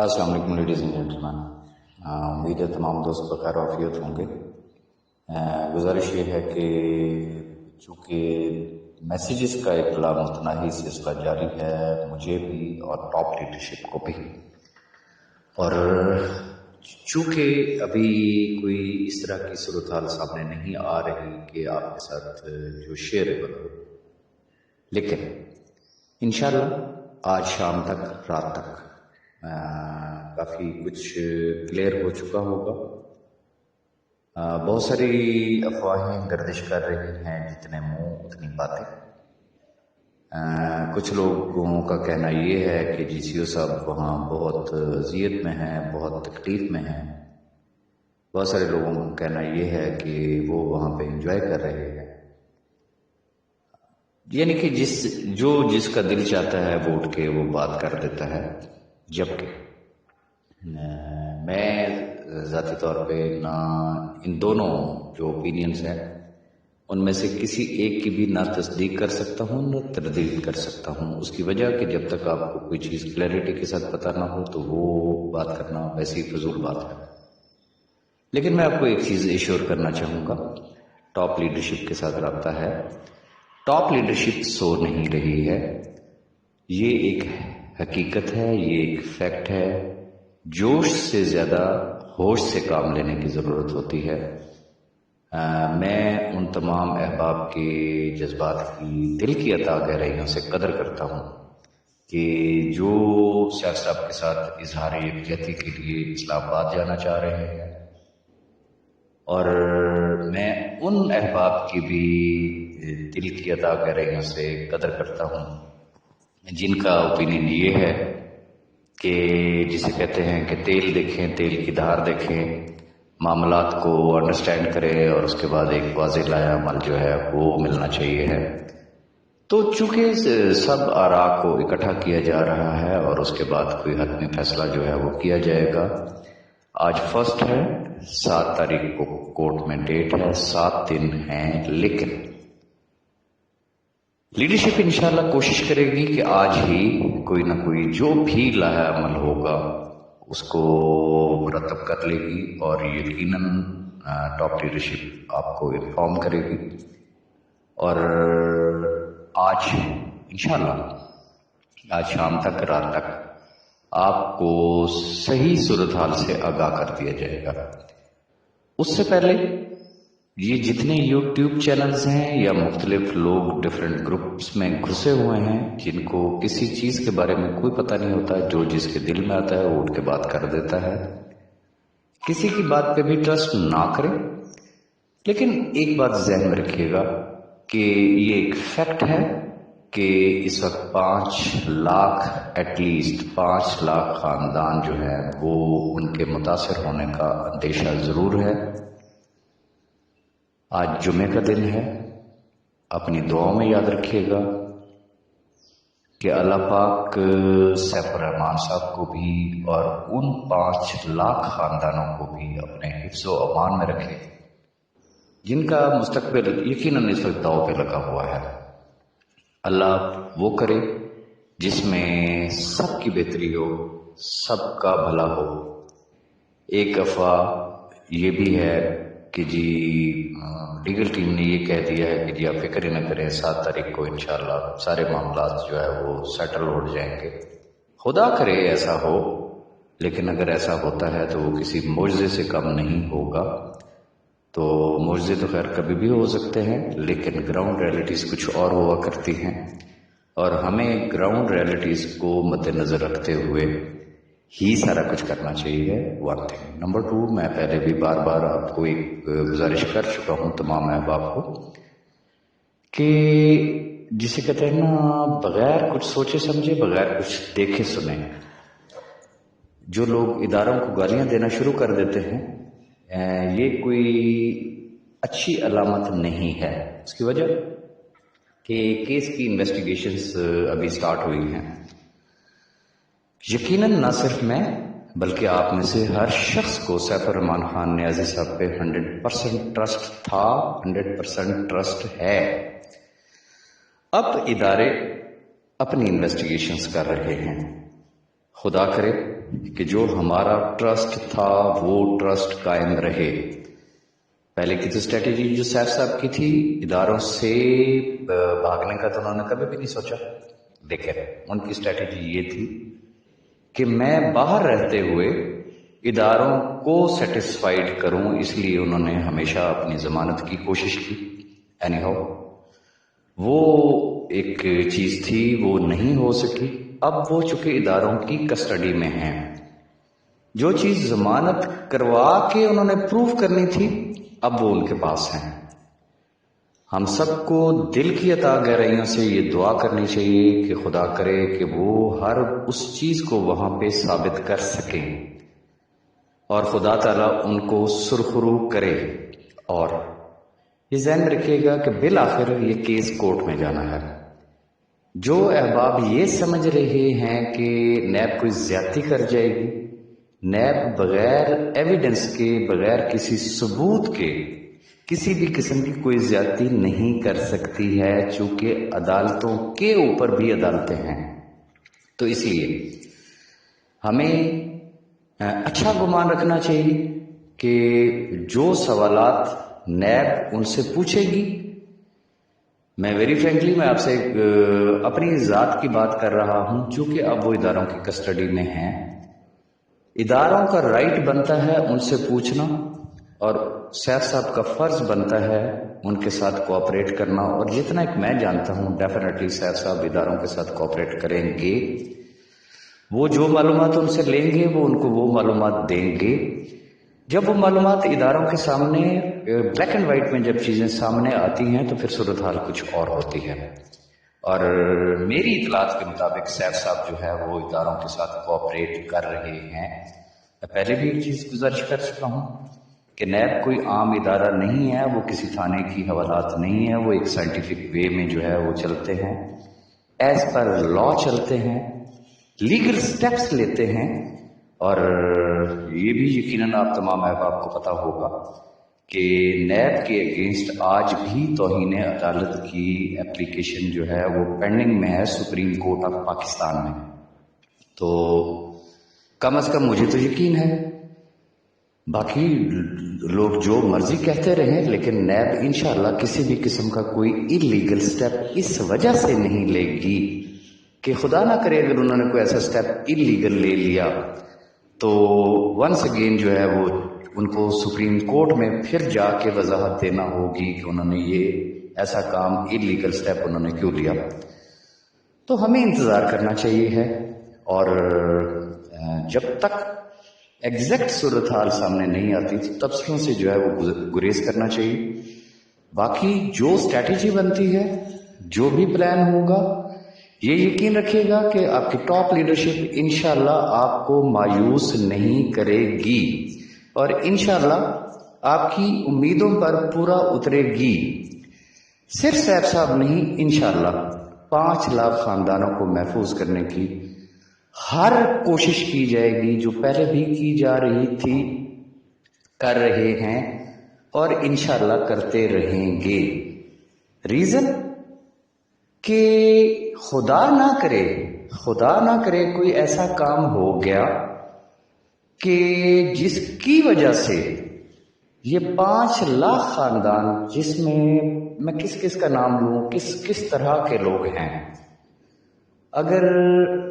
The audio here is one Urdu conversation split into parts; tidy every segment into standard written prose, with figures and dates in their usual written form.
السلام علیکم لیڈیز اینڈ جینٹلمین، امید ہے تمام دوست بخیر وافیت ہوں گے۔ گزارش یہ ہے کہ چونکہ میسیجز کا ایک لامتناہی سلسلہ جاری ہے مجھے بھی اور ٹاپ لیڈرشپ کو بھی، اور چونکہ ابھی کوئی اس طرح کی صورتحال سامنے نہیں آ رہی کہ آپ کے ساتھ جو شیئربل ہو، لیکن انشاءاللہ آج شام تک رات تک کافی کچھ کلیئر ہو چکا ہوگا۔ بہت ساری افواہیں گردش کر رہی ہیں، جتنے منہ اتنی باتیں۔ کچھ لوگوں کا کہنا یہ ہے کہ جی سی او صاحب وہاں بہت اذیت میں ہیں، بہت تکلیف میں ہیں۔ بہت سارے لوگوں کا کہنا یہ ہے کہ وہ وہاں پہ انجوائے کر رہے ہیں، یعنی کہ جس کا دل چاہتا ہے وہ اٹھ کے وہ بات کر دیتا ہے۔ جبکہ میں ذاتی طور پہ نہ ان دونوں جو اوپینینز ہیں ان میں سے کسی ایک کی بھی نہ تصدیق کر سکتا ہوں نہ تردید کر سکتا ہوں، اس کی وجہ کہ جب تک آپ کو کوئی چیز کلیئرٹی کے ساتھ پتہ نہ ہو تو وہ بات کرنا ویسی فضول بات ہے۔ لیکن میں آپ کو ایک چیز ایشور کرنا چاہوں گا، ٹاپ لیڈرشپ کے ساتھ رابطہ ہے۔ ٹاپ لیڈرشپ سو نہیں رہی ہے، یہ ایک حقیقت ہے، یہ ایک فیکٹ ہے۔ جوش سے زیادہ ہوش سے کام لینے کی ضرورت ہوتی ہے۔ میں ان تمام احباب کے جذبات کی دل کی عطا گہرائیوں سے قدر کرتا ہوں کہ جو شاہ صاحب کے ساتھ اظہار یکجہتی کے لیے اسلام آباد جانا چاہ رہے ہیں، اور میں ان احباب کی بھی دل کی عطا گہرائیوں سے قدر کرتا ہوں جن کا اوپینین یہ ہے کہ جسے کہتے ہیں کہ تیل دیکھیں، تیل کی دھار دیکھیں، معاملات کو انڈرسٹینڈ کریں اور اس کے بعد ایک واضح لائحہ عمل جو ہے وہ ملنا چاہیے ہے۔ تو چونکہ سب آراء کو اکٹھا کیا جا رہا ہے اور اس کے بعد کوئی حتمی فیصلہ جو ہے وہ کیا جائے گا۔ آج فرسٹ ہے، 7 تاریخ کو کورٹ میں ڈیٹ ہے، 7 دن ہیں، لیکن لیڈرشپ انشاءاللہ کوشش کرے گی کہ آج ہی کوئی نہ کوئی جو بھی لائحہ عمل ہوگا اس کو مرتب کر لے گی، اور یقیناً ٹاپ لیڈرشپ آپ کو انفارم کرے گی، اور آج انشاءاللہ آج شام تک رات تک آپ کو صحیح صورتحال سے آگاہ کر دیا جائے گا۔ اس سے پہلے یہ جتنے یوٹیوب چینلز ہیں یا مختلف لوگ ڈیفرنٹ گروپس میں گھسے ہوئے ہیں جن کو کسی چیز کے بارے میں کوئی پتہ نہیں ہوتا، جو جس کے دل میں آتا ہے وہ اٹھ کے بات کر دیتا ہے، کسی کی بات پہ بھی ٹرسٹ نہ کریں۔ لیکن ایک بات ذہن میں رکھیے گا کہ یہ ایک فیکٹ ہے کہ اس وقت 5 لاکھ ایٹ لیسٹ 5 لاکھ خاندان جو ہے وہ ان کے متاثر ہونے کا اندیشہ ضرور ہے۔ آج جمعے کا دن ہے، اپنی دعاؤں میں یاد رکھیے گا کہ اللہ پاک سیف الرحمان صاحب کو بھی اور ان 5 لاکھ خاندانوں کو بھی اپنے حفظ و امان میں رکھے جن کا مستقبل یقیناً اس وقت داؤ پہ لگا ہوا ہے۔ اللہ وہ کرے جس میں سب کی بہتری ہو، سب کا بھلا ہو۔ ایک افواہ یہ بھی ہے کہ جی لیگل ٹیم نے یہ کہہ دیا ہے کہ جی آپ فکر ہی نہ کریں، 7 تاریخ کو انشاءاللہ سارے معاملات جو ہے وہ سیٹل ہو جائیں گے۔ خدا کرے ایسا ہو، لیکن اگر ایسا ہوتا ہے تو وہ کسی معجزے سے کم نہیں ہوگا۔ تو معجزے تو خیر کبھی بھی ہو سکتے ہیں، لیکن گراؤنڈ ریئلٹیز کچھ اور ہوا کرتی ہیں، اور ہمیں گراؤنڈ ریئلٹیز کو مد نظر رکھتے ہوئے ہی سارا کچھ کرنا چاہیے۔ 1 تھنگ۔ نمبر 2، میں پہلے بھی بار بار آپ کو ایک گزارش کر چکا ہوں تمام احباب کو کہ جسے کہتے ہیں نا بغیر کچھ سوچے سمجھے، بغیر کچھ دیکھے سنے، جو لوگ اداروں کو گالیاں دینا شروع کر دیتے ہیں یہ کوئی اچھی علامت نہیں ہے۔ اس کی وجہ کہ کیس کی انویسٹیگیشنز ابھی سٹارٹ ہوئی ہیں۔ یقیناً نہ صرف میں بلکہ آپ میں سے ہر شخص کو سیف الرحمان خان نیازی صاحب پہ 100% ٹرسٹ تھا، 100% ٹرسٹ ہے۔ اب ادارے اپنی انویسٹیگیشنز کر رہے ہیں، خدا کرے کہ جو ہمارا ٹرسٹ تھا وہ ٹرسٹ قائم رہے. پہلے کی تو اسٹریٹجی جو سیف صاحب کی تھی، اداروں سے بھاگنے کا تو انہوں نے کبھی بھی نہیں سوچا. دیکھیں ان کی اسٹریٹجی یہ تھی کہ میں باہر رہتے ہوئے اداروں کو سیٹسفائیڈ کروں، اس لیے انہوں نے ہمیشہ اپنی ضمانت کی کوشش کی. اینی ہاؤ وہ ایک چیز تھی، وہ نہیں ہو سکی. اب وہ چونکہ اداروں کی کسٹڈی میں ہیں، جو چیز ضمانت کروا کے انہوں نے پروف کرنی تھی اب وہ ان کے پاس ہیں. ہم سب کو دل کی عطا گہرائیوں سے یہ دعا کرنی چاہیے کہ خدا کرے کہ وہ ہر اس چیز کو وہاں پہ ثابت کر سکیں اور خدا تعالیٰ ان کو سرخرو کرے. اور یہ ذہن رکھیے گا کہ بالآخر یہ کیس کورٹ میں جانا ہے. جو احباب یہ سمجھ رہے ہیں کہ نیب کوئی زیادتی کر جائے گی، نیب بغیر ایویڈنس کے، بغیر کسی ثبوت کے کسی بھی قسم کی کوئی زیادتی نہیں کر سکتی ہے، چونکہ عدالتوں کے اوپر بھی عدالتیں ہیں. تو اس لیے ہمیں اچھا گمان رکھنا چاہیے کہ جو سوالات نیب ان سے پوچھے گی، میں ویری فرینکلی میں آپ سے اپنی ذات کی بات کر رہا ہوں، چونکہ اب وہ اداروں کی کسٹڈی میں ہیں. اداروں کا رائٹ بنتا ہے ان سے پوچھنا، اور سیف صاحب کا فرض بنتا ہے ان کے ساتھ کوآپریٹ کرنا. اور جتنا ایک میں جانتا ہوں ڈیفینیٹلی سیف صاحب اداروں کے ساتھ کوآپریٹ کریں گے. وہ جو معلومات ان سے لیں گے وہ ان کو وہ معلومات دیں گے. جب وہ معلومات اداروں کے سامنے بلیک اینڈ وائٹ میں جب چیزیں سامنے آتی ہیں تو پھر صورتحال کچھ اور ہوتی ہے. اور میری اطلاعات کے مطابق سیف صاحب جو ہے وہ اداروں کے ساتھ کوآپریٹ کر رہے ہیں. میں پہلے بھی ایک چیز گزارش کر چکا ہوں کہ نیب کوئی عام ادارہ نہیں ہے، وہ کسی تھانے کی حوالات نہیں ہے. وہ ایک سائنٹیفک وے میں جو ہے وہ چلتے ہیں، ایز پر لا چلتے ہیں، لیگل سٹیپس لیتے ہیں. اور یہ بھی یقیناً آپ تمام احباب کو پتہ ہوگا کہ نیب کے اگینسٹ آج بھی توہین عدالت کی اپلیکیشن جو ہے وہ پینڈنگ میں ہے سپریم کورٹ آف پاکستان میں. تو کم از کم مجھے تو یقین ہے، باقی لوگ جو مرضی کہتے رہیں، لیکن نیب انشاءاللہ کسی بھی قسم کا کوئی انلیگل سٹیپ اس وجہ سے نہیں لے گی کہ خدا نہ کرے اگر انہوں نے کوئی ایسا سٹیپ انلیگل لے لیا تو ونس اگین جو ہے وہ ان کو سپریم کورٹ میں پھر جا کے وضاحت دینا ہوگی کہ انہوں نے یہ ایسا کام انلیگل سٹیپ انہوں نے کیوں لیا. تو ہمیں انتظار کرنا چاہیے ہے، اور جب تک ایگزیکٹ صورتحال سامنے نہیں آتی تو تبصروں سے جو ہے وہ گریز کرنا چاہیے. باقی جو اسٹریٹجی بنتی ہے، جو بھی پلان ہوگا، یہ یقین رکھیے گا کہ آپ کی ٹاپ لیڈرشپ انشاءاللہ آپ کو مایوس نہیں کرے گی، اور انشاءاللہ آپ کی امیدوں پر پورا اترے گی. صرف سیف صاحب نہیں، انشاءاللہ 5 لاکھ خاندانوں کو محفوظ کرنے کی ہر کوشش کی جائے گی، جو پہلے بھی کی جا رہی تھی، کر رہے ہیں اور انشاءاللہ کرتے رہیں گے. ریزن کہ خدا نہ کرے کوئی ایسا کام ہو گیا کہ جس کی وجہ سے یہ 5 لاکھ خاندان، جس میں کس کا نام لوں، کس طرح کے لوگ ہیں، اگر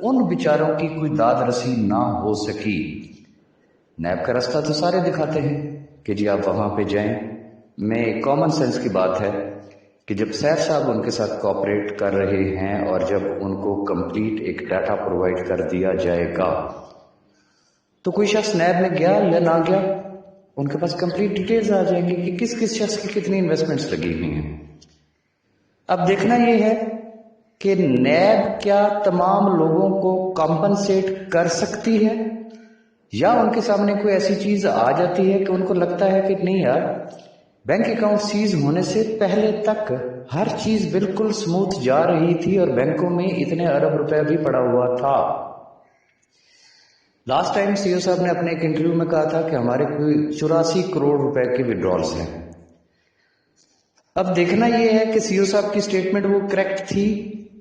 ان بیچاروں کی کوئی داد رسی نہ ہو سکی. نیب کا راستہ تو سارے دکھاتے ہیں کہ جی آپ وہاں پہ جائیں. میں کامن سینس کی بات ہے کہ جب سیف صاحب ان کے ساتھ کوآپریٹ کر رہے ہیں اور جب ان کو کمپلیٹ ایک ڈاٹا پرووائڈ کر دیا جائے گا تو کوئی شخص نیب میں گیا یا نہ گیا، ان کے پاس کمپلیٹ ڈیٹیلز آ جائیں گی کہ کس شخص کی کتنی انویسٹمنٹس لگی ہوئی ہیں. اب دیکھنا یہ ہے کہ نیب کیا تمام لوگوں کو کمپنسیٹ کر سکتی ہے، یا ان کے سامنے کوئی ایسی چیز آ جاتی ہے کہ ان کو لگتا ہے کہ نہیں یار، بینک اکاؤنٹ سیز ہونے سے پہلے تک ہر چیز بالکل سموتھ جا رہی تھی اور بینکوں میں اتنے ارب روپے بھی پڑا ہوا تھا. لاسٹ ٹائم سی او صاحب نے اپنے ایک انٹرویو میں کہا تھا کہ ہمارے کوئی 84 کروڑ روپے کے وڈرالز ہیں. اب دیکھنا یہ ہے کہ سی او صاحب کی سٹیٹمنٹ وہ کریکٹ تھی